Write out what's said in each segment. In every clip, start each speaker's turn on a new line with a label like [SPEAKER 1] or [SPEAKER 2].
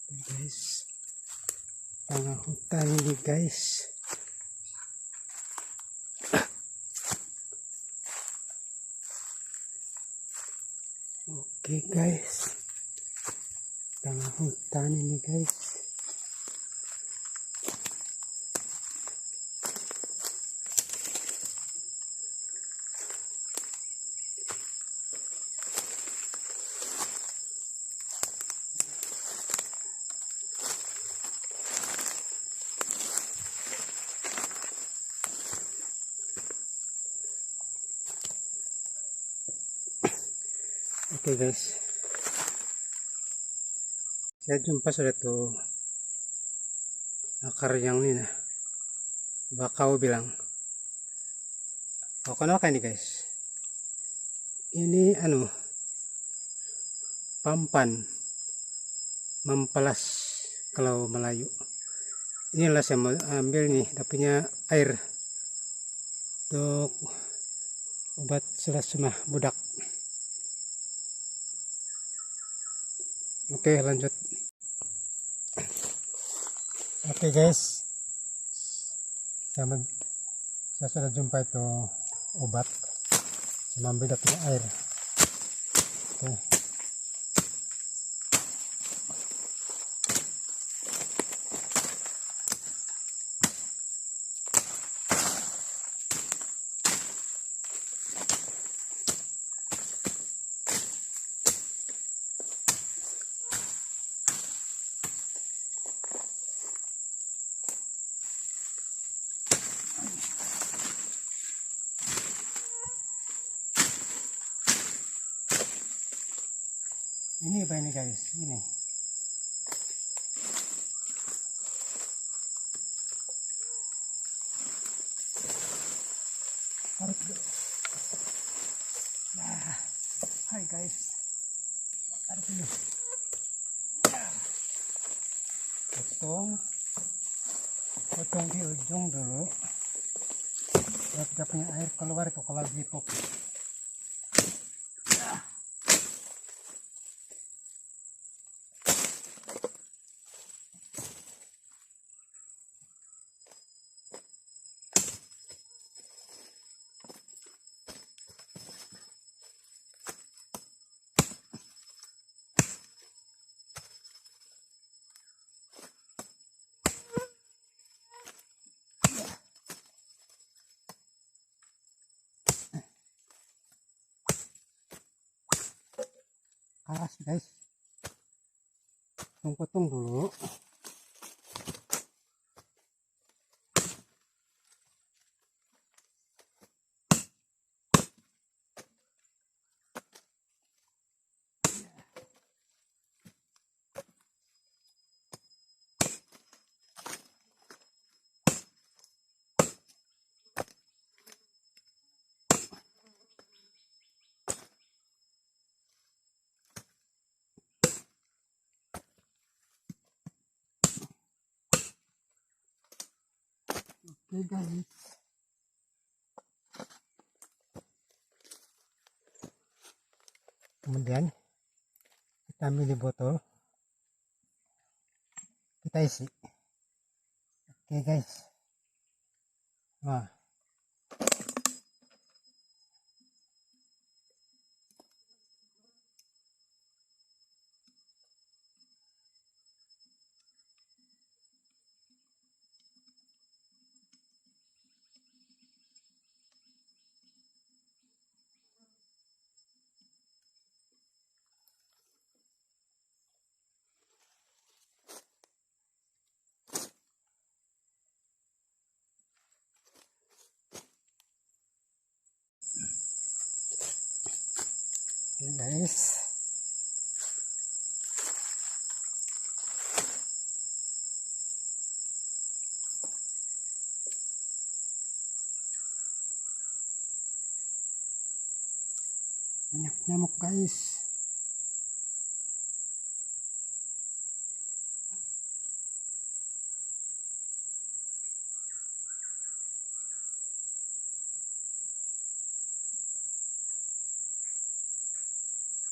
[SPEAKER 1] Guys, tengah hutan ini guys. Oke guys, tengah hutan ini guys. Oke guys, saya jumpa sudah tuh akar yang ini nah, bakau bilang. Bakau apa ini guys? Ini pampan, mempelas kalau Melayu. Inilah saya mau ambil nih, dapatnya air untuk obat selasema budak. Oke, lanjut. Oke guys, saya sudah jumpa itu obat, saya ambil dapatnya air. Oke. Ini apa ini guys? Ini. Tarik dulu. Nah, hai guys. Tarik dulu. Potong di ujung dulu. Biar dia punya air keluar itu kalau lagi pop. Keras guys, potong dulu. Oke guys, kemudian kita ambil di botol, kita isi. Oke guys, wah, oke guys. Banyak nyamuk guys.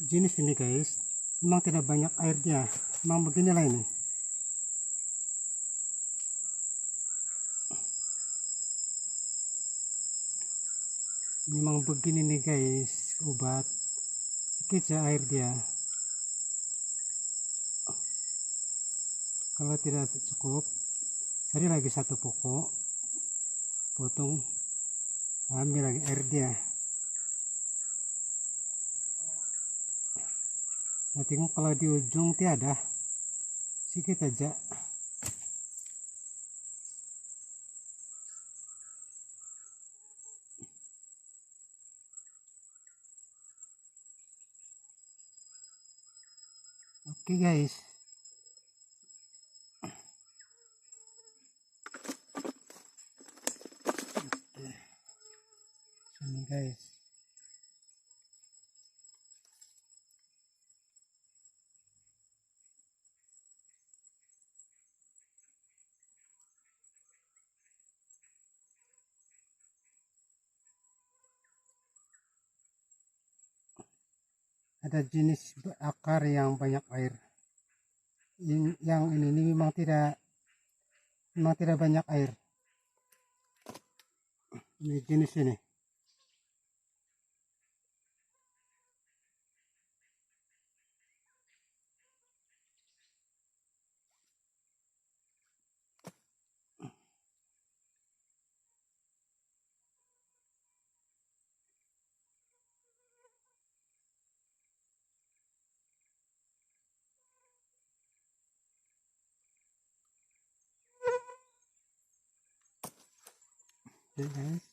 [SPEAKER 1] Jenis ini guys, memang tidak banyak airnya, memang beginilah ini. Memang begini nih guys, obat sedikit ya air dia. Kalau tidak cukup, cari lagi satu pokok, potong, ambil lagi air dia. Nah, tengok kalau di ujung tiada, sedikit aja. Oke guys. Sini guys. Ada jenis akar yang banyak air. Yang ini memang tidak banyak air. Ini jenis ini. Oke guys.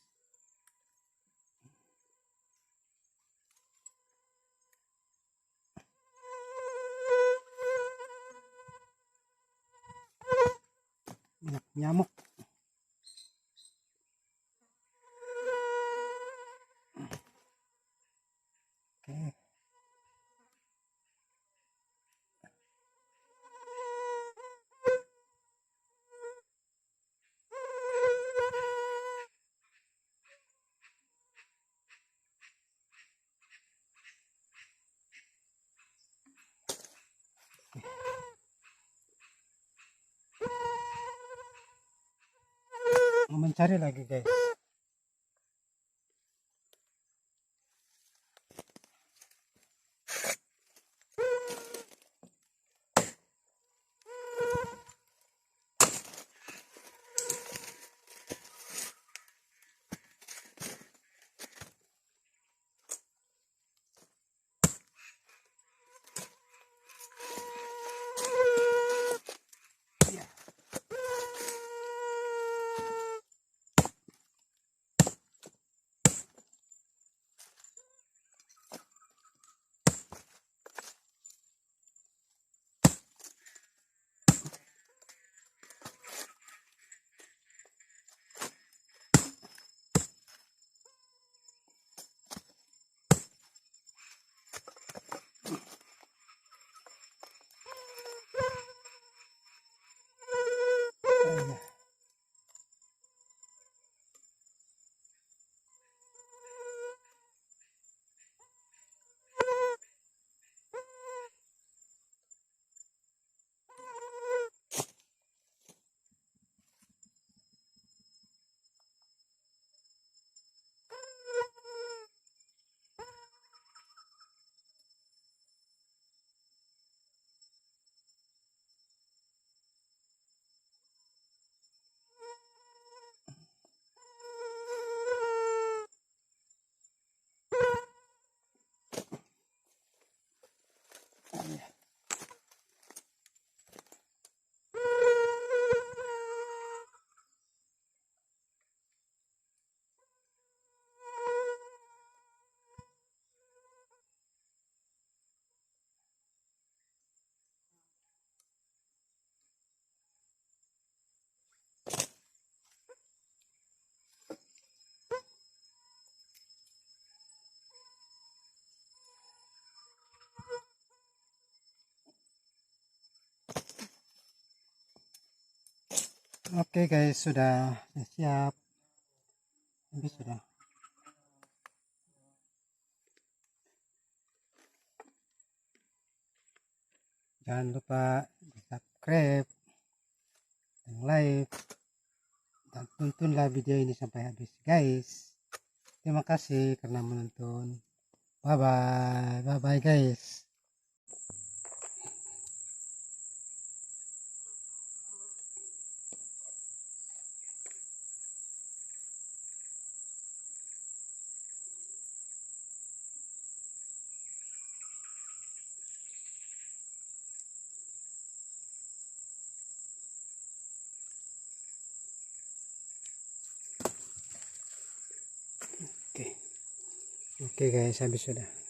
[SPEAKER 1] Banyak nyamuk. Oke. Mau mencari lagi guys. Oke guys, sudah siap. Habis sudah. Jangan lupa subscribe dan like dan tontonlah video ini sampai habis guys. Terima kasih karena menonton. Bye bye. Bye bye guys. Oke. Oke guys, habis sudah.